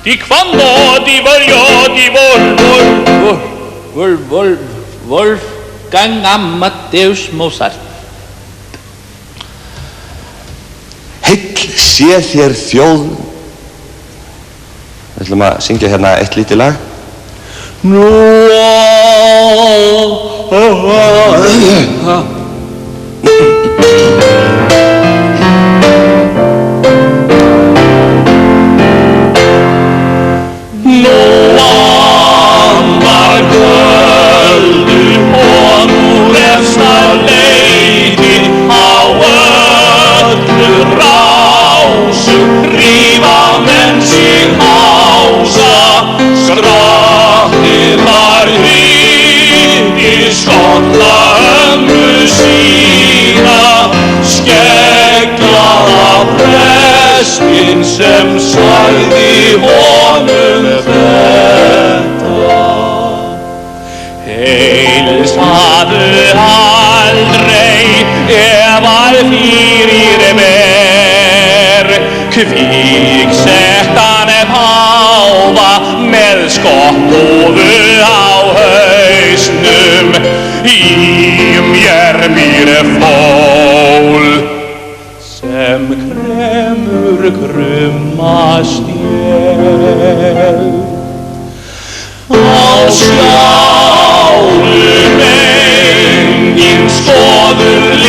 di quando di voglio di Wolfgang Amadeus Mozart. Heill sé þér þjóð. Við ætlum að syngja hérna eitt lítið lag. Nóan var göldum og nú refstar leiðir á öllu rásum rífa menn sig hása skrattið var hitt í skolla ömmu sína skegglaða prestinn sem sagði honum þetta heilsaðu aldrei ef að fyrir mér kviksettan páfa með skotthúfu á hausnum í mér býr fól sem kremur krumma stél á skjánum enginn skoður